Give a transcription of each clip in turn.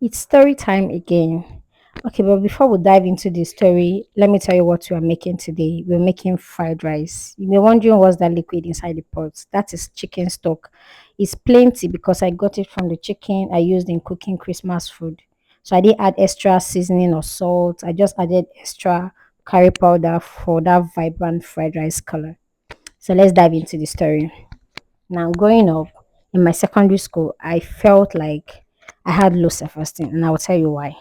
It's story time again. Okay, but before we dive into the story, let me tell you what we are making today. We're making fried rice. You may be wondering what's that liquid inside the pot. That is chicken stock. It's plenty because I got it from the chicken I used in cooking Christmas food. So I didn't add extra seasoning or salt. I just added extra curry powder for that vibrant fried rice color. So let's dive into the story. Now, growing up in my secondary school, I felt like I had low self esteem, and I will tell you why.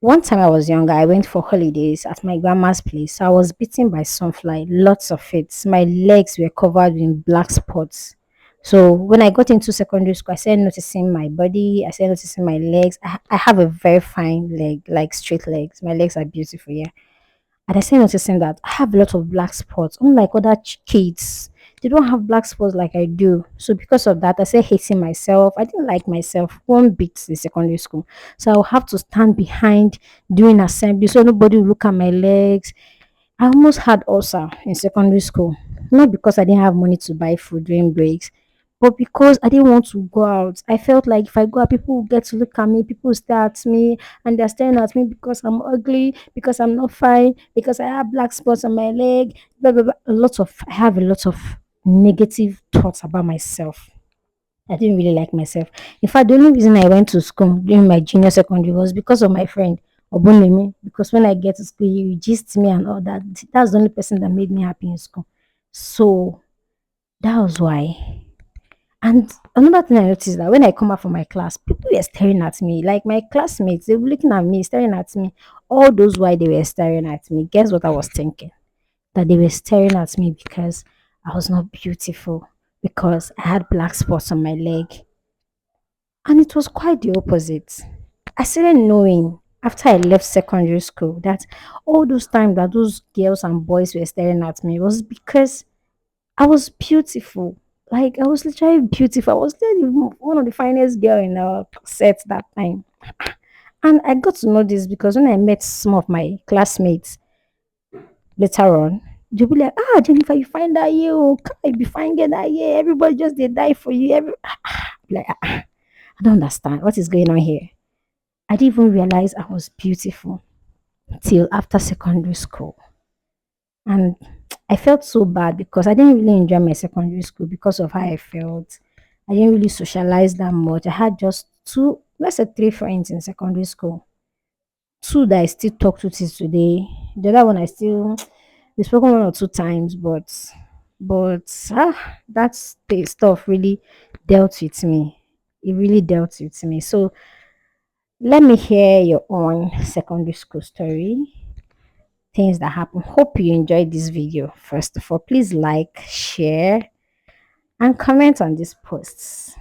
One time I was younger, I went for holidays at my grandma's place. So I was bitten by sunfly, lots of it. My legs were covered in black spots. So when I got into secondary school, I started noticing my body, I started noticing my legs. I have a very fine leg, like straight legs. My legs are beautiful, yeah. And I started noticing that I have a lot of black spots, unlike other kids. They don't have black spots like I do. So because of that, I started hating myself. I didn't like myself one bit in secondary school. So I'll have to stand behind doing assembly so nobody will look at my legs. I almost had ulcer in secondary school, not because I didn't have money to buy food during breaks, but because I didn't want to go out. I felt like if I go out, people will get to look at me, people will stare at me, and they're staring at me because I'm ugly, because I'm not fine, because I have black spots on my leg, blah blah blah. I have a lot of negative thoughts about myself. I didn't really like myself. In fact, the only reason I went to school during my junior secondary was because of my friend Obunemi. Because when I get to school, he gist me and all that. That's the only person that made me happy in school. So that was why. And another thing I noticed that when I come out from my class, people were staring at me. Like my classmates, they were looking at me, staring at me. All those why they were staring at me. Guess what I was thinking? That they were staring at me because I was not beautiful, because I had black spots on my leg. And it was quite the opposite. I started knowing after I left secondary school that all those times that those girls and boys were staring at me was because I was beautiful. Like I was literally beautiful. I was literally one of the finest girl in our set that time. And I got to know this because when I met some of my classmates later on, they'll be like, ah, Jennifer, you find that you can't be finding that year. Everybody just they die for you. Like, I don't understand what is going on here. I didn't even realize I was beautiful till after secondary school. And I felt so bad because I didn't really enjoy my secondary school because of how I felt. I didn't really socialize that much. I had just two, let's say three friends in secondary school. Two that I still talk to till today. The other one I still we've spoken one or two times, but that's the stuff really dealt with me. It really dealt with me. So let me hear your own secondary school story, things that happen. Hope you enjoyed this video. First of all, please like, share, and comment on these posts.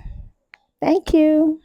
Thank you.